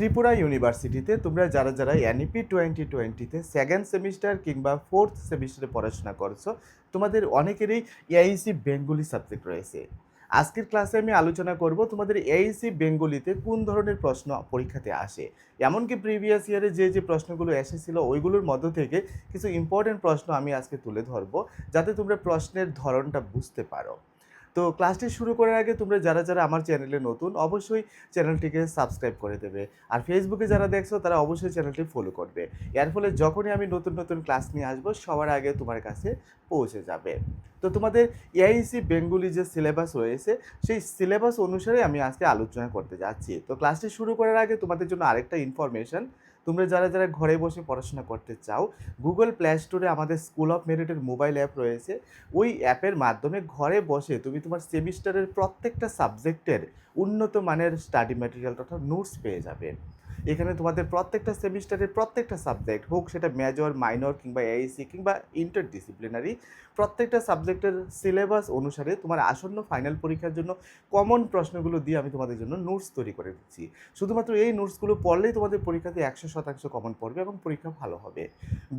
ত্রিপুরা ইউনিভার্সিটিতে তোমরা যারা যারা এনইপি 2020-তে সেকেন্ড সেমিস্টার কিংবা ফোর্থ সেমিস্টারে পড়াশোনা করছো, তোমাদের অনেকেরই এআইসি বেঙ্গলি সাবজেক্ট রয়েছে। আজকের ক্লাসে আমি আলোচনা করব তোমাদের এআইসি বেঙ্গলিতে কোন ধরনের প্রশ্ন পরীক্ষাতে আসে, এমনকি প্রিভিয়াস ইয়ারে যে প্রশ্নগুলো এসেছিল ওইগুলোর মধ্য থেকে কিছু ইম্পর্টেন্ট প্রশ্ন আমি আজকে তুলে ধরবো, যাতে তোমরা প্রশ্নের ধরনটা বুঝতে পারো। তো ক্লাসটি শুরু করার আগে তোমরা যারা যারা আমার চ্যানেলে নতুন, অবশ্যই চ্যানেলটিকে সাবস্ক্রাইব করে দেবে। আর ফেসবুকে যারা দেখছো তারা অবশ্যই চ্যানেলটি ফলো করবে। এর ফলে যখনই আমি নতুন নতুন ক্লাস নিয়ে আসবো সবার আগে তোমার কাছে পৌঁছে যাবে। তো তোমাদের এআইসি বেঙ্গলি যে সিলেবাস রয়েছে সেই সিলেবাস অনুসারে আমি আজকে আলোচনা করতে যাচ্ছি। তো ক্লাসটি শুরু করার আগে তোমাদের জন্য আরেকটা ইনফরমেশন, তোমরা যারা যারা ঘরে বসে পড়াশোনা করতে চাও, গুগল প্লে স্টোরে আমাদের স্কুল অফ মেরিটের মোবাইল অ্যাপ রয়েছে। ওই অ্যাপের মাধ্যমে ঘরে বসে তুমি তোমার সেমিস্টারের প্রত্যেকটা সাবজেক্টের উন্নত মানের স্টাডি ম্যাটেরিয়াল তথা নোটস পেয়ে যাবে। এখানে তোমাদের প্রত্যেকটা সেমিস্টারের প্রত্যেকটা সাবজেক্ট হোক সেটা মেজর, মাইনর কিংবা এআইসি কিংবা ইন্টারডিসিপ্লিনারি, প্রত্যেকটা সাবজেক্টের সিলেবাস অনুসারে তোমার আসন্ন ফাইনাল পরীক্ষার জন্য কমন প্রশ্নগুলো দিয়ে আমি তোমাদের জন্য নোটস তৈরি করে দিচ্ছি। শুধুমাত্র এই নোটসগুলো পড়লেই তোমাদের পরীক্ষাতে 100% কমন পড়বে এবং পরীক্ষা ভালো হবে।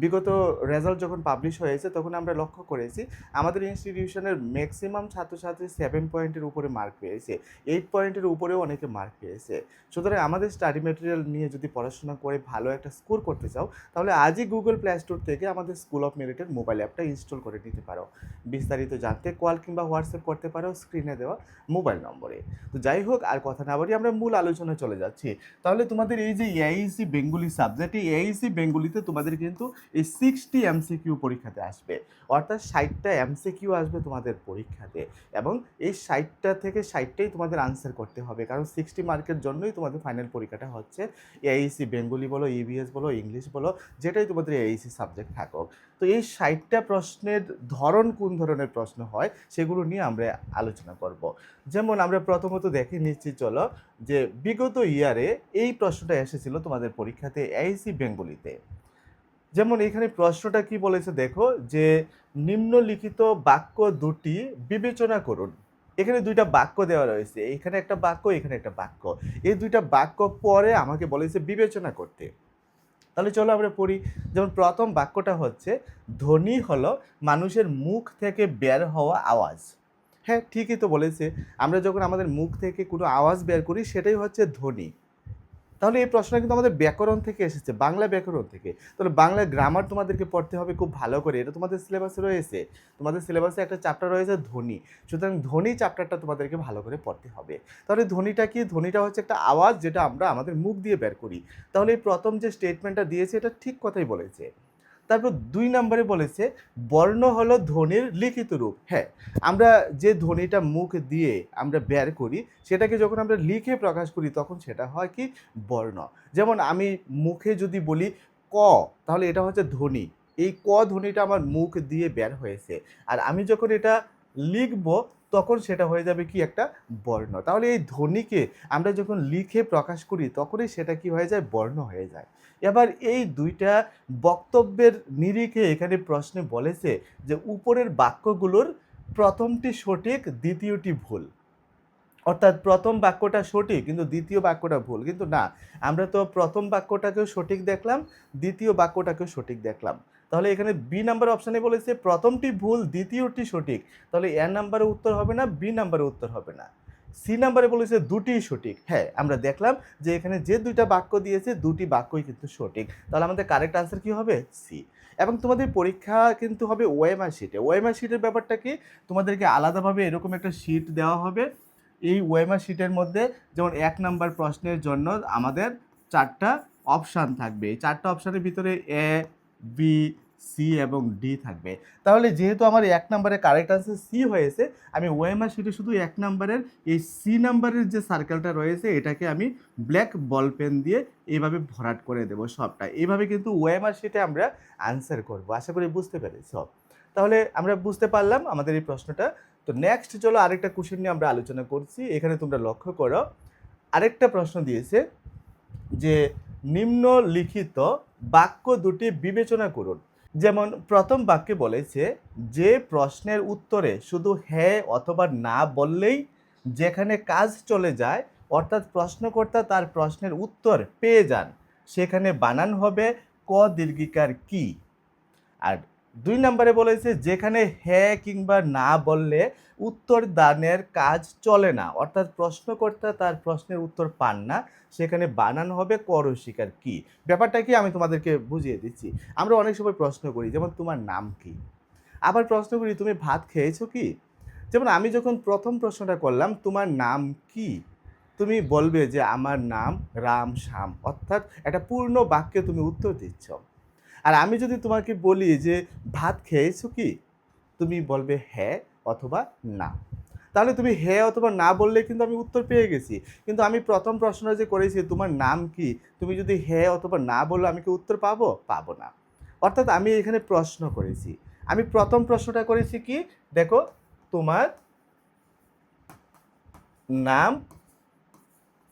বিগত রেজাল্ট যখন পাবলিশ হয়েছে তখন আমরা লক্ষ্য করেছি আমাদের ইনস্টিটিউশনের ম্যাক্সিমাম ছাত্রছাত্রী 7 পয়েন্টের উপরে মার্ক পেয়েছে, 8 পয়েন্টের উপরেও অনেকে মার্ক পেয়েছে। সুতরাং আমাদের স্টাডি ম্যাটেরিয়াল নিয়ে যদি পড়াশোনা করে ভালো একটা স্কোর করতে চাও, তাহলে আজই গুগল প্লে স্টোর থেকে আমাদের স্কুল অফ মেরিটের মোবাইল অ্যাপটা ইনস্টল করে নিতে পারো। বিস্তারিত জানতে কল কিংবা হোয়াটসঅ্যাপ করতে পারো স্ক্রিনে দেওয়া মোবাইল নম্বরে। তো যাই হোক, আর কথা না বলি আমরা মূল আলোচনায় চলে যাচ্ছি। তাহলে তোমাদের এই যে এআইসি বেঙ্গলি সাবজেক্ট, এই এআইসি বেঙ্গলিতে তোমাদের কিন্তু এই 60 এমসিকিউ পরীক্ষাতে আসবে, অর্থাৎ 60টা এমসিকিউ আসবে তোমাদের পরীক্ষাতে, এবং এই 60টা থেকে 60টাই তোমাদের আনসার করতে হবে, কারণ 60 মার্কের জন্যই তোমাদের ফাইনাল পরীক্ষাটা হচ্ছে। এআইসি বেঙ্গলি বলো, ইভিএস বলো, ইংলিশ বলো, যেটাই তোমাদের এআইসি সাবজেক্ট থাকুক। তো এই 60টা প্রশ্নের ধরন কোন ধরনের প্রশ্ন হয় সেগুলো নিয়ে আমরা আলোচনা করব। যেমন আমরা প্রথমত দেখে নিচ্ছি, চলো, যে বিগত ইয়ারে এই প্রশ্নটা এসেছিল তোমাদের পরীক্ষাতে এআইসি বেঙ্গলিতে। যেমন এখানে প্রশ্নটা কি বলেছে দেখো, যে নিম্নলিখিত বাক্য দুটি বিবেচনা করুন। এখানে দুইটা বাক্য দেওয়া রয়েছে, এখানে একটা বাক্য, এখানে একটা বাক্য। এই দুইটা বাক্য পরে আমাকে বলেছে বিবেচনা করতে। তাহলে চলো আমরা পড়ি। যেমন প্রথম বাক্যটা হচ্ছে, ধ্বনি হলো মানুষের মুখ থেকে বের হওয়া আওয়াজ। হ্যাঁ, ঠিকই তো বলেছে। আমরা যখন আমাদের মুখ থেকে কোনো আওয়াজ বের করি সেটাই হচ্ছে ধ্বনি। তাহলে এই প্রশ্নটা কিন্তু আমাদের ব্যাকরণ থেকে এসেছে, বাংলা ব্যাকরণ থেকে। তাহলে বাংলা গ্রামার তোমাদেরকে পড়তে হবে খুব ভালো করে, এটা তোমাদের সিলেবাসে রয়েছে। তোমাদের সিলেবাসে একটা চ্যাপ্টার রয়েছে ধ্বনি, সুতরাং ধ্বনি চ্যাপ্টারটা তোমাদেরকে ভালো করে পড়তে হবে। তাহলে ধ্বনিটা কি? ধ্বনিটা হচ্ছে একটা আওয়াজ যেটা আমরা আমাদের মুখ দিয়ে বের করি। তাহলে এই প্রথম যে স্টেটমেন্টটা দিয়েছে এটা ঠিক কথাই বলেছে। তারপর 2 নম্বরে বলেছে, বর্ণ হলো ধ্বনির লিখিত রূপ। হ্যাঁ, আমরা যে ধ্বনিটা মুখ দিয়ে আমরা বের করি সেটাকে যখন আমরা লিখে প্রকাশ করি তখন সেটা হয় কি? বর্ণ। যেমন আমি মুখে যদি বলি ক, তাহলে এটা হচ্ছে ধ্বনি। এই ক ধ্বনিটা আমার মুখ দিয়ে বের হয়েছে, আর আমি যখন এটা লিখব তখন সেটা হয়ে যাবে কি? একটা বর্ণ। তাহলে এই ধ্বনিকে আমরা যখন লিখে প্রকাশ করি তখনই সেটা কি হয়ে যায়? বর্ণ হয়ে যায়। এবার এই দুইটা বক্তব্যের নিরিখে এখানে প্রশ্নে বলেছে যে উপরের বাক্যগুলোর প্রথমটি সঠিক, দ্বিতীয়টি ভুল। অর্থাৎ প্রথম বাক্যটা সঠিক কিন্তু দ্বিতীয় বাক্যটা ভুল, কিন্তু না, আমরা তো প্রথম বাক্যটাকেও সঠিক দেখলাম, দ্বিতীয় বাক্যটাকেও সঠিক দেখলাম। তাহলে এখানে বি নাম্বার অপশানে বলেছে প্রথমটি ভুল, দ্বিতীয়টি সঠিক। তাহলে এ নাম্বারে উত্তর হবে না, বি নাম্বারে উত্তর হবে না। সি নাম্বারে বলেছে দুটিই সঠিক। হ্যাঁ, আমরা দেখলাম যে এখানে যে দুইটা বাক্য দিয়েছে দুটি বাক্যই কিন্তু সঠিক। তাহলে আমাদের কারেক্ট আনসার কি হবে? সি। এবং তোমাদের পরীক্ষা কিন্তু হবে ওএমআর শিটে। ওএমআর শিটের ব্যাপারটা কি? তোমাদেরকে আলাদাভাবে এরকম একটা শিট দেওয়া হবে। এই ওএমআর শিটের মধ্যে যেমন 1 নাম্বার প্রশ্নের জন্য আমাদের 4টা অপশান থাকবে। এই 4টা অপশানের ভিতরে এ, বি, সি এবং ডি থাকবে। তাহলে যেহেতু আমার 1 নাম্বারে কারেক্ট আনসার সি হয়েছে, আমি ওএমআর শিটে শুধু 1 নাম্বারের এই সি নাম্বারের যে সার্কেলটা রয়েছে এটাকে আমি ব্ল্যাক বল পেন দিয়ে এইভাবে ভরাট করে দেব সবটা। এইভাবে কিন্তু ওএমআর শিটে আমরা আনসার করব। আশা করি বুঝতে পেরেছ। তাহলে আমরা বুঝতে পারলাম আমাদের এই প্রশ্নটা। তো নেক্সট চলো আরেকটা কোশ্চেন নিয়ে আমরা আলোচনা করছি। এখানে তোমরা লক্ষ্য করো, আরেকটা প্রশ্ন দিয়েছে যে নিম্নলিখিত বাক্য দুটি বিবেচনা করুন। যেমন প্রথম বাক্যে বলেছে, যে প্রশ্নের উত্তরে শুধু হ্যাঁ অথবা না বললেই যেখানে কাজ চলে যায় অর্থাৎ প্রশ্নকর্তা তার প্রশ্নের উত্তর পেয়ে যান, সেখানে বানান হবে ক দীর্ঘিকার কি। আর 2 নম্বরে বলেছে যেখানে হ্যাঁ কিংবা না বললে উত্তর দানের কাজ চলে না, অর্থাৎ প্রশ্নকর্তা তার প্রশ্নের উত্তর পান না, সেখানে বানান হবে ক রসিকার কি। ব্যাপারটা কি আমি তোমাদেরকে বুঝিয়ে দিচ্ছি। আমরা অনেক সময় প্রশ্ন করি, যেমন তোমার নাম কি, আবার প্রশ্ন করি তুমি ভাত খেয়েছো কি। যেমন আমি যখন প্রথম প্রশ্নটা করলাম তোমার নাম কি, তুমি বলবে যে আমার নাম রাম শ্যাম, অর্থাৎ একটা পূর্ণ বাক্যে তুমি উত্তর দিচ্ছ। আর আমি যদি তোমাকে বলি যে ভাত খেয়েছো কি, তুমি বলবে হ্যাঁ অথবা না। তাহলে তুমি হ্যাঁ অথবা না বললে কিন্তু আমি উত্তর পেয়ে গেছি। কিন্তু আমি প্রথম প্রশ্নটা যে করেছি তোমার নাম কি, তুমি যদি হ্যাঁ অথবা না বলো আমি কি উত্তর পাবো? পাবো না। অর্থাৎ আমি এখানে প্রশ্ন করেছি। আমি প্রথম প্রশ্নটা করেছি কি, দেখো তোমার নাম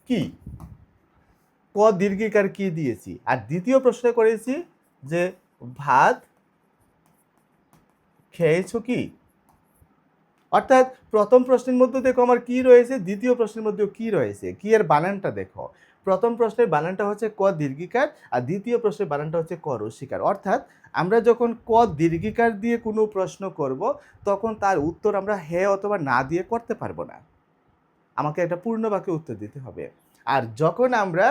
কি, ক দীর্ঘিকার কি দিয়েছি। আর দ্বিতীয় প্রশ্ন করেছি যে ভাত খেয়েছো কি। অর্থাৎ প্রথম প্রশ্নের মধ্যে দেখো আমার কি রয়েছে, দ্বিতীয় প্রশ্নের মধ্যেও কি রয়েছে, কি এর বানানটা দেখো। প্রথম প্রশ্নের বানানটা হচ্ছে ক দীর্ঘিকার, আর দ্বিতীয় প্রশ্নের বানানটা হচ্ছে ক রসিকার। অর্থাৎ আমরা যখন ক দীর্ঘিকার দিয়ে কোনো প্রশ্ন করব, তখন তার উত্তর আমরা হ্যাঁ অথবা না দিয়ে করতে পারবো না, আমাকে একটা পূর্ণ বাক্যে উত্তর দিতে হবে। আর যখন আমরা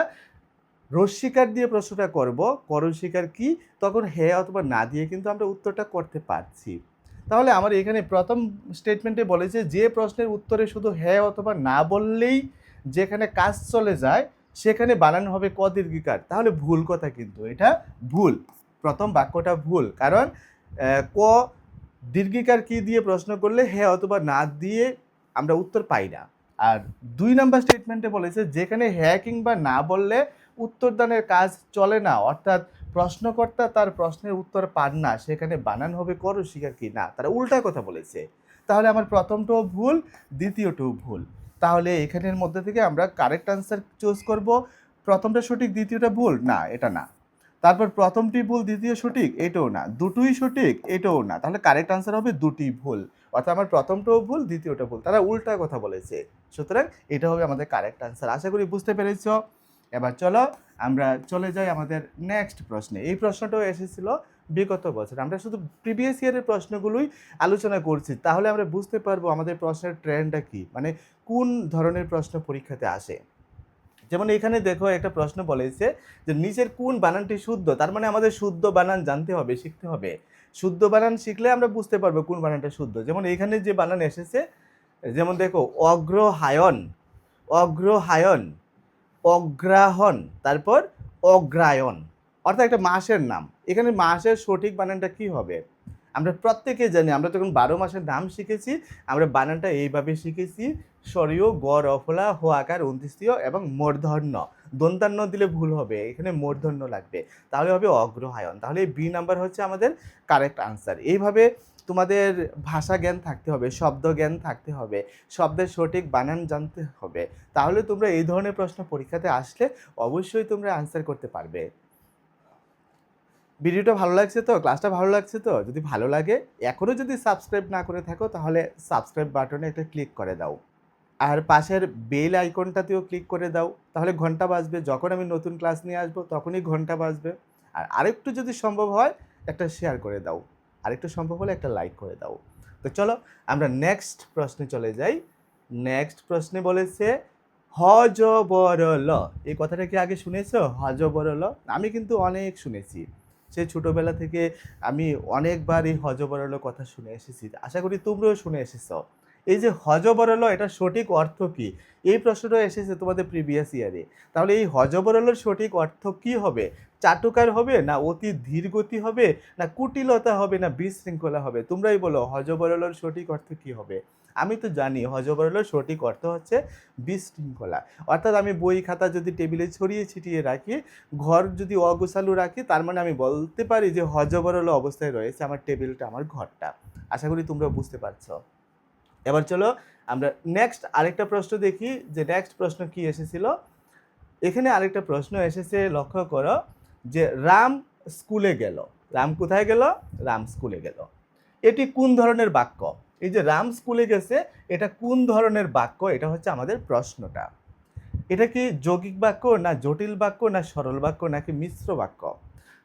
রস্বীকার দিয়ে প্রশ্নটা করব, করস্বীকার কি, তখন হ্যাঁ অথবা না দিয়ে কিন্তু আমরা উত্তরটা করতে পারছি। তাহলে আমার এখানে প্রথম স্টেটমেন্টে বলেছে যে প্রশ্নের উত্তরে শুধু হ্যাঁ অথবা না বললেই যেখানে কাজ চলে যায় সেখানে বানানো হবে ক দীর্ঘিকার। তাহলে ভুল কথা, কিন্তু এটা ভুল, প্রথম বাক্যটা ভুল। কারণ ক দীর্ঘিকার কি দিয়ে প্রশ্ন করলে হ্যাঁ অথবা না দিয়ে আমরা উত্তর পাই না। আর 2 নাম্বার স্টেটমেন্টে বলেছে যেখানে হ্যাঁ কিংবা না বললে উত্তরদানের কাজ চলে না, অর্থাৎ প্রশ্নকর্তা তার প্রশ্নের উত্তর পান না, সেখানে বানান হবে ক রসিকার কি। না, তারা উল্টা কথা বলেছে। তাহলে আমার প্রথমটাও ভুল, দ্বিতীয়টাও ভুল। তাহলে এখানের মধ্যে থেকে আমরা কারেক্ট আনসার চুজ করব। প্রথমটা সঠিক, দ্বিতীয়টা ভুল, না এটা না। তারপর প্রথমটি ভুল, দ্বিতীয় সঠিক, এটাও না। দুটোই সঠিক, এটাও না। তাহলে কারেক্ট আনসার হবে দুটি ভুল। অর্থাৎ আমার প্রথমটাও ভুল, দ্বিতীয়টা ভুল, তারা উল্টা কথা বলেছে। সুতরাং এটা হবে আমাদের কারেক্ট আনসার। আশা করি বুঝতে পেরেছ। এবার চলো আমরা চলে যাই আমাদের নেক্সট প্রশ্নে। এই প্রশ্নটাও এসেছিল বিগত বছর, আমরা শুধু প্রিভিয়াস ইয়ারের প্রশ্নগুলোই আলোচনা করছি, তাহলে আমরা বুঝতে পারবো আমাদের প্রশ্নের ট্রেন্ডটা কি, মানে কোন ধরনের প্রশ্ন পরীক্ষাতে আসে। যেমন এখানে দেখো একটা প্রশ্ন বলেছে যে নিচের কোন বানানটি শুদ্ধ, তার মানে আমাদের শুদ্ধ বানান জানতে হবে, শিখতে হবে। শুদ্ধ বানান শিখলে আমরা বুঝতে পারবো কোন বানানটা শুদ্ধ। যেমন এখানে যে বানান এসেছে, যেমন দেখো অগ্রহায়ণ, অগ্রহায়ণ, অগ্রাহন, তারপর অগ্রায়ণ, অর্থাৎ একটা মাসের নাম। এখানে মাসের সঠিক বানানটা কি হবে? আমরা প্রত্যেকে জানি, আমরা যখন 12 মাসের নাম শিখেছি আমরা বানানটা এইভাবে শিখেছি, স্বরীয়, গ রফলা, হ আকার, অন্ত্যেষ্টিয় এবং মূর্ধন্য। দন্তান্ন দিলে ভুল হবে, এখানে মূর্ধন্য লাগবে, তাহলে হবে অগ্রহায়ণ। তাহলে বি নাম্বার হচ্ছে আমাদের কারেক্ট আনসার। এইভাবে তোমাদের ভাষা জ্ঞান থাকতে হবে, শব্দ জ্ঞান থাকতে হবে, শব্দের সঠিক বানান জানতে হবে, তাহলে তোমরা এই ধরনের প্রশ্ন পরীক্ষাতে আসলে অবশ্যই তোমরা আনসার করতে পারবে। ভিডিওটা ভালো লাগছে তো, ক্লাসটা ভালো লাগছে তো? যদি ভালো লাগে, এখনও যদি সাবস্ক্রাইব না করে থাকো তাহলে সাবস্ক্রাইব বাটনে একটা ক্লিক করে দাও, আর পাশের বেল আইকনটাতেও ক্লিক করে দাও, তাহলে ঘন্টা বাজবে, যখন আমি নতুন ক্লাস নিয়ে আসবো তখনই ঘন্টা বাজবে। আর আরেকটু যদি সম্ভব হয় একটা শেয়ার করে দাও, আরেকটু সম্ভব হলে একটা লাইক করে দাও। তো চলো আমরা নেক্সট প্রশ্নে চলে যাই। নেক্সট প্রশ্নে বলেছে হজবরল। এই কথাটা কি আগে শুনেছো? হজবরল আমি কিন্তু অনেক শুনেছি, সেই ছোটোবেলা থেকে আমি অনেকবার এই হজবরল কথা শুনে এসেছি, আশা করি তোমরাও শুনে এসেছো। এই যে হজবরল, এটা সঠিক অর্থ কি? এই প্রশ্নটা এসেছে তোমাদের প্রিভিয়াস ইয়ারে। তাহলে এই হজবরলের সঠিক অর্থ কি হবে? চাটুকার হবে, না অতি ধীরগতি হবে, না কুটিলতা হবে, না বিশৃঙ্খলা হবে? তোমরাই বলো হজবরলের সঠিক অর্থ কি হবে? আমি তো জানি হজবরলের সঠিক অর্থ হচ্ছে বিশৃঙ্খলা। অর্থাৎ আমি বই খাতা যদি টেবিলে ছড়িয়ে ছিটিয়ে রাখি, ঘর যদি অগোছালো রাখি, তার মানে আমি বলতে পারি যে হজবরল অবস্থায় রয়েছে আমার টেবিলটা, আমার ঘরটা। আশা করি তোমরা বুঝতে পারছো। এবার চলো আমরা নেক্সট আরেকটা প্রশ্ন দেখি, যে নেক্সট প্রশ্ন কি এসেছিল। এখানে আরেকটা প্রশ্ন এসেছে, লক্ষ্য করো, যে রাম স্কুলে গেল। রাম কোথায় গেল? রাম স্কুলে গেল। এটি কোন ধরনের বাক্য? এই যে রাম স্কুলে গেছে, এটা কোন ধরনের বাক্য? এটা হচ্ছে আমাদের প্রশ্নটা। এটা কি যৌগিক বাক্য, না জটিল বাক্য, না সরল বাক্য, নাকি মিশ্র বাক্য?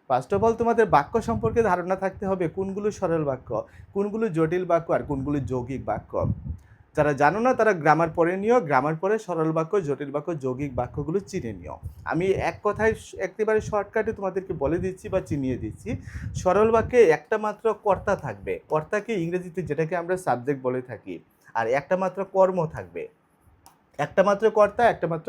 ফার্স্ট অফ অল তোমাদের বাক্য সম্পর্কে ধারণা থাকতে হবে কোনগুলো সরল বাক্য, কোনগুলো জটিল বাক্য, আর কোনগুলো যৌগিক বাক্য। যারা জানো না তারা গ্রামার পড়ে নিও, গ্রামার পরে সরল বাক্য, জটিল বাক্য, যৌগিক বাক্যগুলো চিনে নিও। আমি এক কথায় একেবারে শর্টকাটে তোমাদেরকে বলে দিচ্ছি বা চিনিয়ে দিচ্ছি। সরল বাক্যে একটা মাত্র কর্তা থাকবে, কর্তাকে ইংরেজিতে যেটাকে আমরা সাবজেক্ট বলে থাকি, আর একটা মাত্র কর্ম থাকবে। একটা মাত্র কর্তা, একটা মাত্র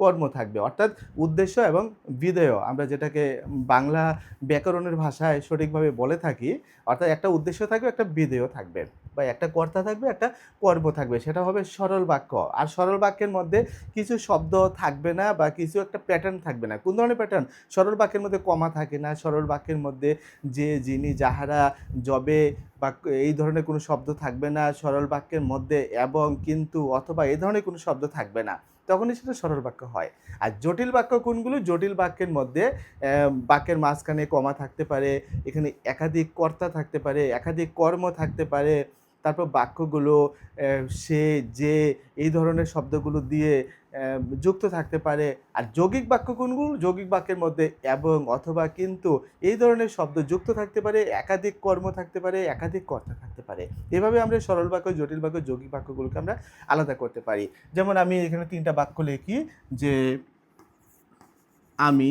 কর্ম থাকবে, অর্থাৎ উদ্দেশ্য এবং বিধেয়, আমরা যেটাকে বাংলা ব্যাকরণের ভাষায় সঠিকভাবে বলে থাকি। অর্থাৎ একটা উদ্দেশ্য থাকবে, একটা বিধেয় থাকবে, বা একটা কর্তা থাকবে, একটা কর্ম থাকবে, সেটা হবে সরল বাক্য। আর সরল বাক্যের মধ্যে কিছু শব্দ থাকবে না, বা কিছু একটা প্যাটার্ন থাকবে না। কোন ধরনের প্যাটার্ন? সরল বাক্যের মধ্যে কমা থাকে না, সরল বাক্যের মধ্যে যে, যিনি, যাহারা, যবে বা এই ধরনের কোনো শব্দ থাকবে না, সরল বাক্যের মধ্যে এবং, কিন্তু, অথবা এই ধরনের কোনো শব্দ থাকবে না, তখনই সেটা সরল বাক্য হয়। আর জটিল বাক্য কোনগুলো? জটিল বাক্যের মধ্যে বাক্যের মাঝখানে কমা থাকতে পারে, এখানে একাধিক কর্তা থাকতে পারে, একাধিক কর্ম থাকতে পারে, তারপর বাক্যগুলো সে, যে, এই ধরনের শব্দগুলো দিয়ে যুক্ত থাকতে পারে। আর যৌগিক বাক্য কোনগুলো? যৌগিক বাক্যের মধ্যে এবং, অথবা, কিন্তু এই ধরনের শব্দ যুক্ত থাকতে পারে, একাধিক কর্ম থাকতে পারে, একাধিক কর্তা থাকতে পারে। এভাবে আমরা সরল বাক্য, জটিল বাক্য, যৌগিক বাক্যগুলোকে আমরা আলাদা করতে পারি। যেমন আমি এখানে 3টা বাক্য লিখি যে আমি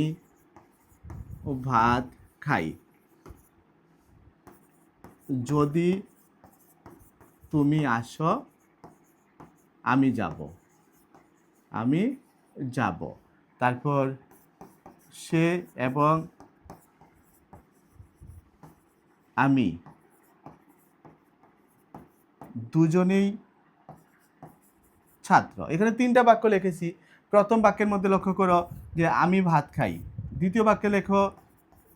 ভাত খাই, যদি তুমি আসো আমি যাব, আমি যাব। তারপর সে এবং আমি দুজনেই ছাত্র। এখানে 3টা বাক্য লিখেছি। প্রথম বাক্যের মধ্যে লক্ষ্য করো যে আমি ভাত খাই। দ্বিতীয় বাক্যে লেখো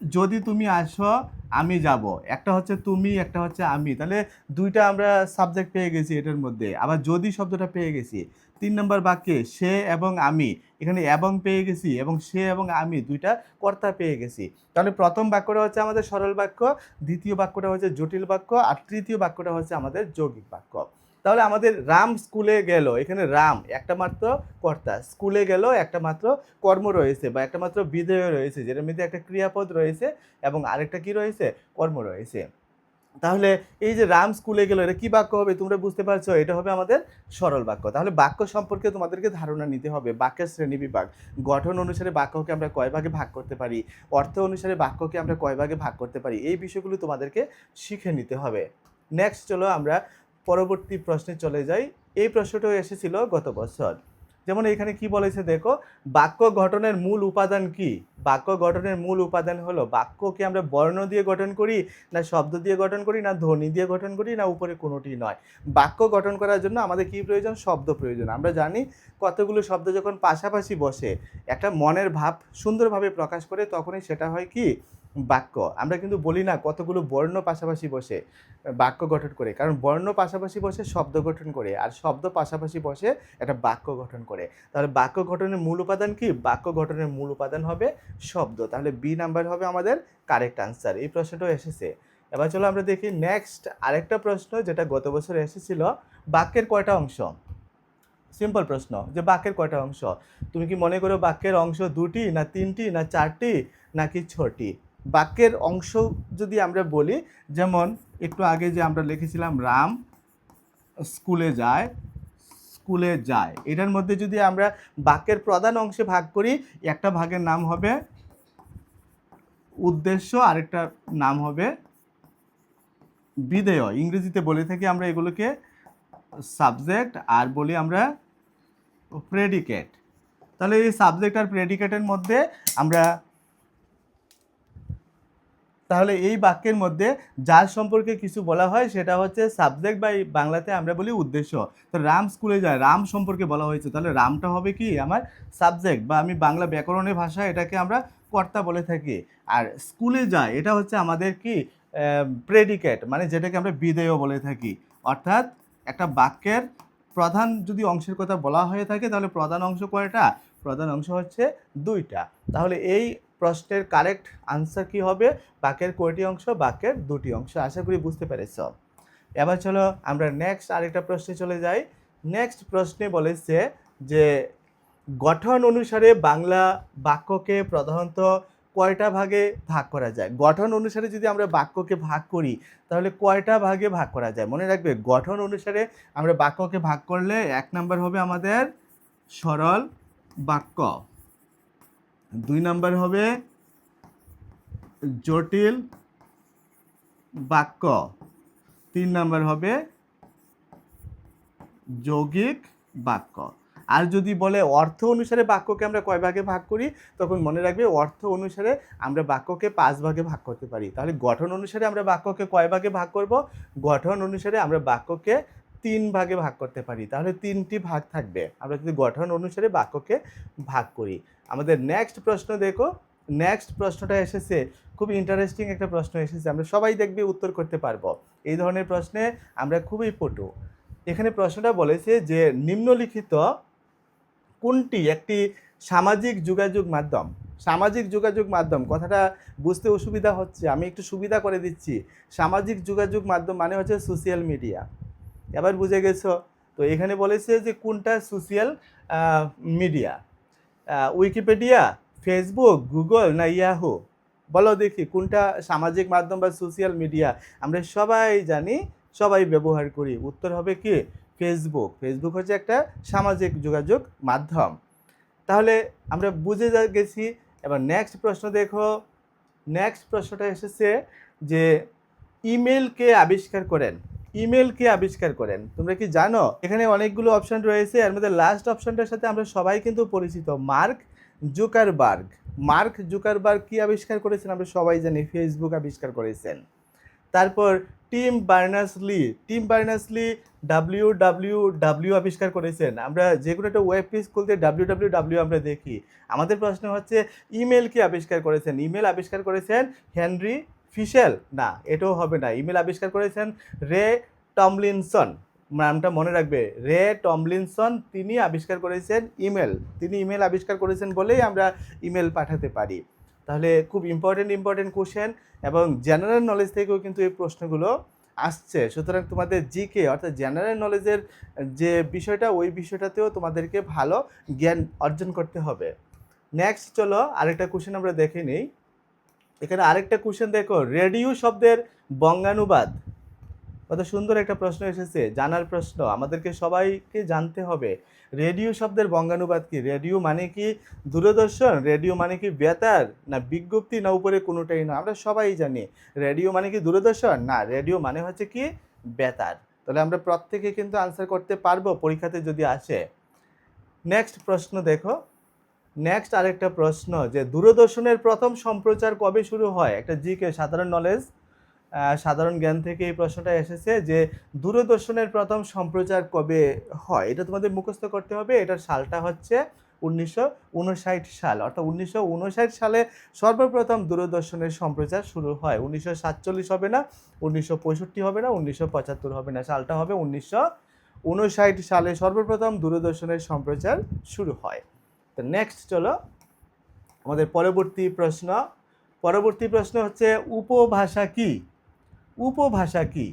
যদি তুমি আসো আমি যাব। একটা হচ্ছে তুমি, একটা হচ্ছে আমি, তাহলে 2টা আমরা সাবজেক্ট পেয়ে গেছি এটার মধ্যে। আবার যদি শব্দটা পেয়ে গেছি। 3 নম্বর বাক্যে সে এবং আমি, এখানে এবং পেয়ে গেছি, এবং সে এবং আমি 2টা কর্তা পেয়ে গেছি। তাহলে প্রথম বাক্যটা হচ্ছে আমাদের সরল বাক্য, দ্বিতীয় বাক্যটা হচ্ছে জটিল বাক্য, আর তৃতীয় বাক্যটা হচ্ছে আমাদের যৌগিক বাক্য। তাহলে আমাদের রাম স্কুলে গেল, এখানে রাম একটা মাত্র কর্তা, স্কুলে গেল একটা মাত্র কর্ম রয়েছে, বা একটা মাত্র বিধেয় রয়েছে, যেটার মধ্যে একটা ক্রিয়াপদ রয়েছে এবং আরেকটা কি রয়েছে? কর্ম রয়েছে। তাহলে এই যে রাম স্কুলে গেল, এটা কি বাক্য হবে? তোমরা বুঝতে পারছো, এটা হবে আমাদের সরল বাক্য। তাহলে বাক্য সম্পর্কে তোমাদেরকে ধারণা নিতে হবে। বাক্যের শ্রেণী বিভাগ, গঠন অনুসারে বাক্যকে আমরা কয় ভাগে ভাগ করতে পারি, অর্থ অনুসারে বাক্যকে আমরা কয় ভাগে ভাগ করতে পারি, এই বিষয়গুলো তোমাদেরকে শিখে নিতে হবে। নেক্সট চলো আমরা পরবর্তী প্রশ্নে চলে যাই। এই প্রশ্নটাও এসেছিল গত বছর। যেমন এখানে কি বলেছে দেখো, বাক্য গঠনের মূল উপাদান কি? বাক্য গঠনের মূল উপাদান হলো, বাক্যকে আমরা বর্ণ দিয়ে গঠন করি, না শব্দ দিয়ে গঠন করি, না ধ্বনি দিয়ে গঠন করি, না উপরে কোনোটি নয়। বাক্য গঠন করার জন্য আমাদের কি প্রয়োজন? শব্দ প্রয়োজন। আমরা জানি কতগুলো শব্দ যখন পাশাপাশি বসে একটা মনের ভাব সুন্দরভাবে প্রকাশ করে, তখনই সেটা হয় কি? বাক্য। আমরা কিন্তু বলি না কতগুলো বর্ণ পাশাপাশি বসে বাক্য গঠন করে, কারণ বর্ণ পাশাপাশি বসে শব্দ গঠন করে, আর শব্দ পাশাপাশি বসে একটা বাক্য গঠন করে। তাহলে বাক্য গঠনের মূল উপাদান কি? বাক্য গঠনের মূল উপাদান হবে শব্দ। তাহলে বি নাম্বার হবে আমাদের কারেক্ট আনসার। এই প্রশ্নটাও এসেছে। এবার চলো আমরা দেখি নেক্সট আরেকটা প্রশ্ন, যেটা গত বছর এসেছিল। বাক্যের কয়টা অংশ? সিম্পল প্রশ্ন, যে বাক্যের কয়টা অংশ? তুমি কি মনে করো বাক্যের অংশ 2টি, না 3টি, না 4টি, নাকি 6টি? বাক্যের অংশ যদি আমরা বলি, যেমন একটু আগে যে আমরা লিখেছিলাম রাম স্কুলে যায়, স্কুলে যায়, এটার মধ্যে যদি আমরা বাক্যের প্রধান অংশে ভাগ করি, একটা ভাগের নাম হবে উদ্দেশ্য, আরেকটা নাম হবে বিধেয়। ইংরেজিতে বলে থাকি আমরা এগুলোকে সাবজেক্ট, আর বলি আমরা প্রেডিকেট। তাহলে এই সাবজেক্ট আর প্রেডিকেটের মধ্যে আমরা, তাহলে এই বাক্যের মধ্যে যার সম্পর্কে কিছু বলা হয় সেটা হচ্ছে সাবজেক্ট, বা বাংলাতে আমরা বলি উদ্দেশ্য। তো রাম স্কুলে যায়, রাম সম্পর্কে বলা হয়েছে, তাহলে রামটা হবে কি? আমার সাবজেক্ট, বা আমি বাংলা ব্যাকরণের ভাষায় এটাকে আমরা কর্তা বলে থাকি। আর স্কুলে যায় এটা হচ্ছে আমাদের কি? প্রেডিকেট, মানে যেটাকে আমরা বিধেয় বলে থাকি। অর্থাৎ একটা বাক্যের প্রধান যদি অংশের কথা বলা হয়ে থাকে, তাহলে প্রধান অংশ কয়টা? প্রধান অংশ হচ্ছে 2টা। তাহলে এই প্রশ্নের কারেক্ট আনসার কি হবে? বাক্যের কয়টি অংশ? বাক্যের 2টি অংশ। আশা করি বুঝতে পেরেছ। এবার চলো আমরা নেক্সট আরেকটা প্রশ্নে চলে যাই। নেক্সট প্রশ্নে বলেছে যে গঠন অনুসারে বাংলা বাক্যকে প্রধানত কয়টা ভাগে ভাগ করা যায়? গঠন অনুসারে যদি আমরা বাক্যকে ভাগ করি তাহলে কয়টা ভাগে ভাগ করা যায়? মনে রাখবে, গঠন অনুসারে আমরা বাক্যকে ভাগ করলে 1 নাম্বার হবে আমাদের সরল বাক্য, 2 নাম্বার হবে জটিল বাক্য, 3 নাম্বার হবে যৌগিক বাক্য। আর যদি বলে অর্থ অনুসারে বাক্যকে আমরা কয় ভাগে ভাগ করি, তখন মনে রাখবে অর্থ অনুসারে আমরা বাক্যকে 5 ভাগে ভাগ করতে পারি। তাহলে গঠন অনুসারে আমরা বাক্যকে কয় ভাগে ভাগ করব? গঠন অনুসারে আমরা বাক্যকে 3 ভাগে ভাগ করতে পারি। তাহলে 3টি ভাগ থাকবে আমরা যদি গঠন অনুসারে বাক্যকে ভাগ করি। আমাদের নেক্সট প্রশ্ন দেখো। নেক্সট প্রশ্নটা এসেছে, খুব ইন্টারেস্টিং একটা প্রশ্ন এসেছে, আমরা সবাই দেখবে উত্তর করতে পারবো। এই ধরনের প্রশ্নে আমরা খুবই পটু। এখানে প্রশ্নটা বলেছে যে নিম্নলিখিত কোনটি একটি সামাজিক যোগাযোগ মাধ্যম? সামাজিক যোগাযোগ মাধ্যম কথাটা বুঝতে অসুবিধা হচ্ছে, আমি একটু সুবিধা করে দিচ্ছি। সামাজিক যোগাযোগ মাধ্যম মানে হচ্ছে সোশ্যাল মিডিয়া। এবার বুঝে গেছো? তো এখানে বলেছে যে কোনটা social media, Wikipedia, Facebook, Google না ইয়াহু? বলো দেখি কোনটা সামাজিক মাধ্যম বা সোশ্যাল মিডিয়া আমরা সবাই জানি, সবাই ব্যবহার করি? উত্তর হবে কি ফেসবুক। ফেসবুক হচ্ছে একটা সামাজিক যোগাযোগ মাধ্যম। তাহলে আমরা বুঝে গেছি। এবার নেক্সট প্রশ্ন দেখো। নেক্সট প্রশ্নটা এসেছে যে ইমেল কে আবিষ্কার করেন? ইমেল কে আবিষ্কার করেন তোমরা কি জানো? এখানে অনেকগুলো অপশন রয়েছে, এর মধ্যে লাস্ট অপশনটার সাথে আমরা সবাই কিন্তু পরিচিত, মার্ক জুকারবার্গ। মার্ক জুকারবার্গ কি আবিষ্কার করেছেন? আমরা সবাই জানি ফেসবুক আবিষ্কার করেছেন। তারপর team Berners-Lee, team Berners-Lee WWW আবিষ্কার করেছেন। আমরা যে কোনো একটা ওয়েব পেজ খুলতে WWW আমরা দেখি। আমাদের প্রশ্ন হচ্ছে ইমেল কি আবিষ্কার করেছেন? ইমেল আবিষ্কার করেছেন হেনরি ফিশেল? না, এটাও হবে না। ইমেল আবিষ্কার করেছেন রে টমলিনসন। নামটা মনে রাখবে, রে টমলিনসন, তিনি আবিষ্কার করেছেন ইমেল। তিনি ইমেল আবিষ্কার করেছেন বলেই আমরা ইমেল পাঠাতে পারি। তাহলে খুব ইম্পর্টেন্ট কোশ্চেন এবং জেনারেল নলেজ থেকেও কিন্তু এই প্রশ্নগুলো আসছে। সুতরাং তোমাদের জিকে অর্থাৎ জেনারেল নলেজের যে বিষয়টা, ওই বিষয়টাতেও তোমাদেরকে ভালো জ্ঞান অর্জন করতে হবে। নেক্সট চলো আরেকটা কোশ্চেন আমরা দেখে নিই। এখানে আরেকটা কোশ্চেন দেখো, রেডিও শব্দের বঙ্গানুবাদ। কত সুন্দর একটা প্রশ্ন এসেছে, জানার প্রশ্ন, আমাদেরকে সবাইকে জানতে হবে। রেডিও শব্দের বঙ্গানুবাদ কি? রেডিও মানে কি দূরদর্শন? রেডিও মানে কি বেতার? না বিজ্ঞপ্তি? না উপরে কোনোটাই না? আমরা সবাই জানি রেডিও মানে কি দূরদর্শন? না, রেডিও মানে হচ্ছে কি বেতার। তাহলে আমরা প্রত্যেকে কিন্তু আনসার করতে পারবো পরীক্ষাতে যদি আসে। নেক্সট প্রশ্ন দেখো। নেক্সট আরেকটা প্রশ্ন যে দূরদর্শনের প্রথম সম্প্রচার কবে শুরু হয়? একটা জিকে সাধারণ নলেজ, সাধারণ জ্ঞান থেকে এই প্রশ্নটা এসেছে যে দূরদর্শনের প্রথম সম্প্রচার কবে হয়? এটা তোমাদের মুখস্থ করতে হবে। এটার সালটা হচ্ছে 1959 সাল, অর্থাৎ 1959 সালে সর্বপ্রথম দূরদর্শনের সম্প্রচার শুরু হয়। 1947 হবে না, 1965 হবে না, 1975 হবে না, সালটা হবে 1959 সালে সর্বপ্রথম দূরদর্শনের সম্প্রচার শুরু হয়। তো নেক্সট চলো আমাদের পরবর্তী প্রশ্ন। পরবর্তী প্রশ্ন হচ্ছে উপভাষা কি? উপভাষা কি?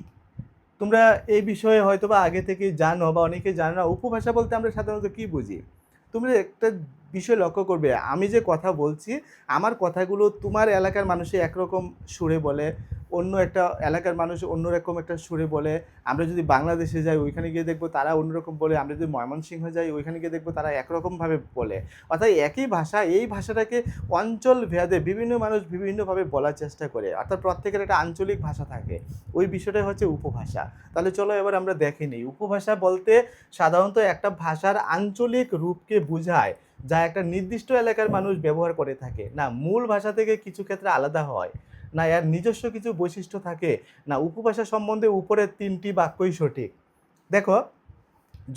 তোমরা এই বিষয়ে হয়তো বা আগে থেকে জানো বা অনেকে জানো না। উপভাষা বলতে আমরা সাধারণত কি বুঝি? তোমরা একটা বিষয় লক্ষ্য করবে, আমি যে কথা বলছি আমার কথাগুলো তোমার এলাকার মানুষে একরকম সুরে বলে, অন্য একটা এলাকার মানুষ অন্যরকম একটা সুরে বলে। আমরা যদি বাংলাদেশে যাই ওইখানে গিয়ে দেখবো তারা অন্যরকম বলে। আমরা যদি ময়মনসিংহ যাই ওইখানে গিয়ে দেখবো তারা একরকমভাবে বলে। অর্থাৎ একই ভাষা, এই ভাষাটাকে অঞ্চল ভেদে বিভিন্ন মানুষ বিভিন্নভাবে বলার চেষ্টা করে, অর্থাৎ প্রত্যেকের একটা আঞ্চলিক ভাষা থাকে। ওই বিষয়টাই হচ্ছে উপভাষা। তাহলে চলো এবার আমরা দেখে নিই। উপভাষা বলতে সাধারণত একটা ভাষার আঞ্চলিক রূপকে বোঝায় যা একটা নির্দিষ্ট এলাকার মানুষ ব্যবহার করে থাকে। না মূল ভাষা থেকে কিছু ক্ষেত্রে আলাদা হয়, না এর নিজস্ব কিছু বৈশিষ্ট্য থাকে, না উপভাষা সম্বন্ধে উপরের 3টি বাক্যই সঠিক। দেখো,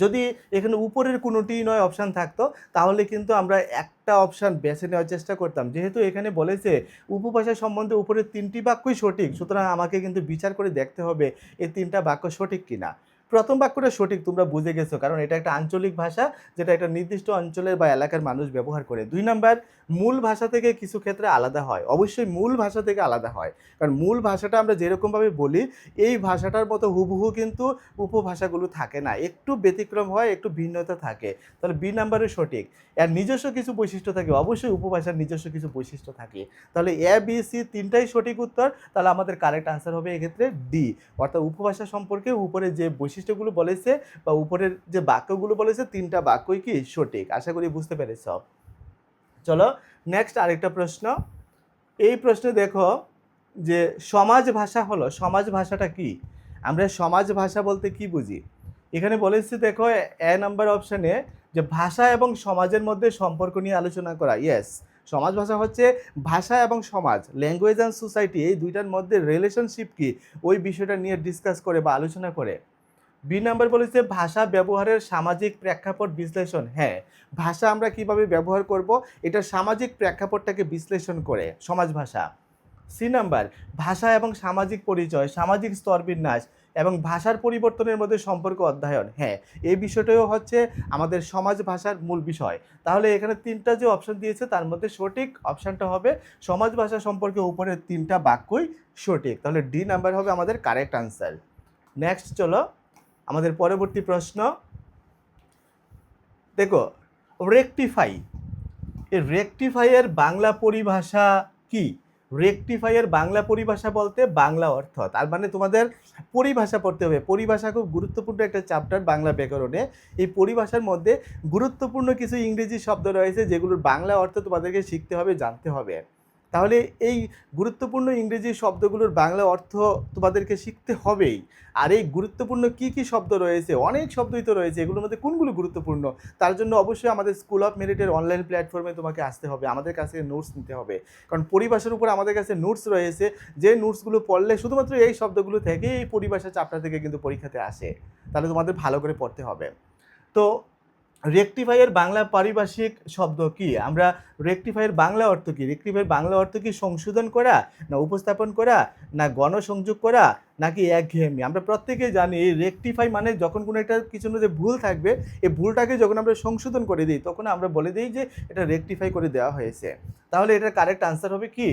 যদি এখানে উপরের কোনোটি নয় অপশান থাকতো তাহলে কিন্তু আমরা একটা অপশান বেছে নেওয়ার চেষ্টা করতাম। যেহেতু এখানে বলেছে উপভাষা সম্বন্ধে উপরের 3টি বাক্যই সঠিক, সুতরাং আমাকে কিন্তু বিচার করে দেখতে হবে এই 3টা বাক্য সঠিক কিনা। প্রথম বাক্যটা সঠিক, তোমরা বুঝে গেছো, কারণ এটা একটা আঞ্চলিক ভাষা যেটা একটা নির্দিষ্ট অঞ্চলের বা এলাকার মানুষ ব্যবহার করে। 2 নাম্বার, মূল ভাষা থেকে কিছু ক্ষেত্রে আলাদা হয়। অবশ্যই মূল ভাষা থেকে আলাদা হয়, কারণ মূল ভাষাটা আমরা যেরকমভাবে বলি এই ভাষাটার মতো হুবহু কিন্তু উপভাষাগুলো থাকে না, একটু ব্যতিক্রম হয়, একটু ভিন্নতা থাকে। তাহলে বি নাম্বারে সঠিক। এর নিজস্ব কিছু বৈশিষ্ট্য থাকে, অবশ্যই উপভাষার নিজস্ব কিছু বৈশিষ্ট্য থাকে। তাহলে এ বি সি তিনটাই সঠিক উত্তর। তাহলে আমাদের কারেক্ট আনসার হবে এক্ষেত্রে ডি, অর্থাৎ উপভাষা সম্পর্কে উপরে যে বৈশিষ্ট্যগুলো বলেছে বা উপরের যে বাক্যগুলো বলেছে তিনটা বাক্যই কি সঠিক। আশা করি বুঝতে পেরেছ। চলো নেক্সট আরেকটা প্রশ্ন। এই প্রশ্নে দেখো যে সমাজ ভাষা হলো, সমাজ ভাষাটা কি? আমরা সমাজ ভাষা বলতে কি বুঝি? এখানে বলেছি দেখো এ নাম্বার অপশানে যে ভাষা এবং সমাজের মধ্যে সম্পর্ক নিয়ে আলোচনা করা। ইয়েস, সমাজ ভাষা হচ্ছে ভাষা এবং সমাজ, ল্যাঙ্গুয়েজ অ্যান্ড সোসাইটি, এই দুইটার মধ্যে রিলেশনশিপ কি ওই বিষয়টা নিয়ে ডিসকাস করে বা আলোচনা করে। বি নাম্বার বলেছে ভাষা ব্যবহারের সামাজিক প্রেক্ষাপট বিশ্লেষণ। হ্যাঁ, ভাষা আমরা কিভাবে ব্যবহার করব এটা সামাজিক প্রেক্ষাপটটাকে বিশ্লেষণ করে সমাজ ভাষা। সি নাম্বার ভাষা এবং সামাজিক পরিচয়, সামাজিক স্তরবিন্যাস এবং ভাষার পরিবর্তনের মধ্যে সম্পর্ক অধ্যয়ন। হ্যাঁ, এই বিষয়টাও হচ্ছে আমাদের সমাজ ভাষার মূল বিষয়। তাহলে এখানে তিনটা যে অপশন দিয়েছে তার মধ্যে সঠিক অপশানটা হবে সমাজ ভাষা সম্পর্কে উপরের তিনটা বাক্যই সঠিক। তাহলে ডি নাম্বার হবে আমাদের কারেক্ট আনসার। নেক্সট চলো আমাদের পরবর্তী প্রশ্ন। দেখো রেকটিফাই, এই রেকটিফাইয়ের বাংলা পরিভাষা কি? রেকটিফাইয়ের বাংলা পরিভাষা বলতে বাংলা অর্থ, তার মানে তোমাদের পরিভাষা পড়তে হবে। পরিভাষা খুব গুরুত্বপূর্ণ একটা চ্যাপ্টার বাংলা ব্যাকরণে। এই পরিভাষার মধ্যে গুরুত্বপূর্ণ কিছু ইংরেজি শব্দ রয়েছে যেগুলোর বাংলা অর্থ তোমাদেরকে শিখতে হবে, জানতে হবে। তাহলে এই গুরুত্বপূর্ণ ইংরেজি শব্দগুলোর বাংলা অর্থ তোমাদেরকে শিখতে হবেই। আর এই গুরুত্বপূর্ণ কি কি শব্দ রয়েছে, অনেক শব্দই তো রয়েছে, এগুলোর মধ্যে কোনগুলো গুরুত্বপূর্ণ তার জন্য অবশ্যই আমাদের স্কুল অফ মেরিটের অনলাইন প্ল্যাটফর্মে তোমাকে আসতে হবে, আমাদের কাছে নোটস নিতে হবে। কারণ পরিভাষার উপর আমাদের কাছে নোটস রয়েছে, যে নোটসগুলো পড়লে শুধুমাত্র এই শব্দগুলো থেকে এই পরিভাষা চ্যাপ্টার থেকে কিন্তু পরীক্ষাতে আসে। তাহলে তোমাদের ভালো করে পড়তে হবে। তো রেকটিফাইয়ের বাংলা পারিভাষিক শব্দ কি? আমরা রেকটিফাইয়ের বাংলা অর্থ কি? রেকটিফাইয়ের বাংলা অর্থ কি সংশোধন করা, না উপস্থাপন করা, না গণসংযোগ করা, নাকি একঘেয়েমি? আমরা প্রত্যেকেই জানি এই রেকটিফাই মানে যখন কোনো একটা কিছুর মধ্যে ভুল থাকবে এই ভুলটাকে যখন আমরা সংশোধন করে দিই তখন আমরা বলে দিই যে এটা রেকটিফাই করে দেওয়া হয়েছে। তাহলে এটার কারেক্ট আনসার হবে কি?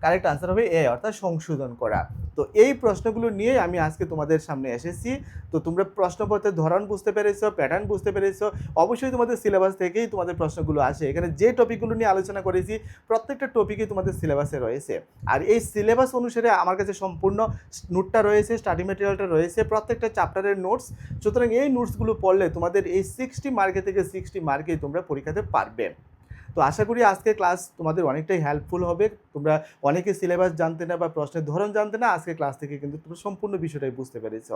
কারেক্ট আনসার হবে এ, অর্থাৎ সংশোধন করা। তো এই প্রশ্নগুলো নিয়ে আমি আজকে তোমাদের সামনে এসেছি। তো তোমরা প্রশ্নপত্রের ধরন বুঝতে পেরেছো, প্যাটার্ন বুঝতে পেরেছো। অবশ্যই তোমাদের সিলেবাস থেকেই তোমাদের প্রশ্নগুলো আসে। এখানে যে টপিকগুলো নিয়ে আলোচনা করেছি প্রত্যেকটা টপিকই তোমাদের সিলেবাসে রয়েছে। আর এই সিলেবাস অনুসারে আমার কাছে সম্পূর্ণ নোটটা রয়েছে, স্টাডি ম্যাটেরিয়ালটা রয়েছে, প্রত্যেকটা চ্যাপ্টারের নোটস। সুতরাং এই নোটসগুলো পড়লে তোমাদের এই 60 মার্কে থেকে 60 মার্কেই তোমরা পরীক্ষাতে পারবে। তো আশা করি আজকে ক্লাস তোমাদের অনেকটাই হেল্পফুল হবে। তোমরা অনেকে সিলেবাস জানতে না বা প্রশ্নের ধরন জানতে না, আজকে ক্লাস থেকে কিন্তু তোমরা সম্পূর্ণ বিষয়টাই বুঝতে পেরেছ।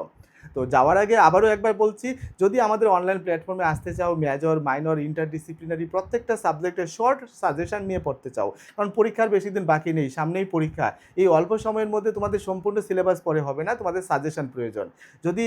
তো যাওয়ার আগে আবারও একবার বলছি, যদি আমাদের অনলাইন প্ল্যাটফর্মে আসতে চাও, মেজর মাইনর ইন্টারডিসিপ্লিনারি প্রত্যেকটা সাবজেক্টের শর্ট সাজেশন নিয়ে পড়তে চাও, কারণ পরীক্ষার বেশি দিন বাকি নেই, সামনেই পরীক্ষা। এই অল্প সময়ের মধ্যে তোমাদের সম্পূর্ণ সিলেবাস পড়ে হবে না, তোমাদের সাজেশন প্রয়োজন। যদি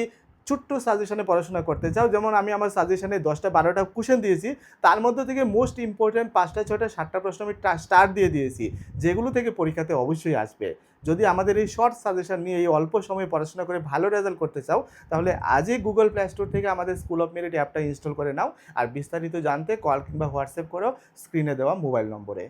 ছোট্ট সাজেশনে পড়াশোনা করতে চাও, যেমন আমি আমার সাজেশনে 10টা 12টা কোশ্চেন দিয়েছি, তার মধ্যে থেকে মোস্ট ইম্পর্ট্যান্ট 5টা 6টা 7টা প্রশ্ন আমি স্টার দিয়ে দিয়েছি, যেগুলো থেকে পরীক্ষাতে অবশ্যই আসবে। যদি আমাদের এই শর্ট সাজেশন নিয়ে এই অল্প সময়ে পড়াশোনা করে ভালো রেজাল্ট করতে চাও, তাহলে আজই গুগল প্লে স্টোর থেকে আমাদের স্কুল অফ মেরিট অ্যাপটা ইনস্টল করে নাও। আর বিস্তারিত জানতে কল কিংবা হোয়াটসঅ্যাপ করো স্ক্রিনে দেওয়া মোবাইল নম্বরে।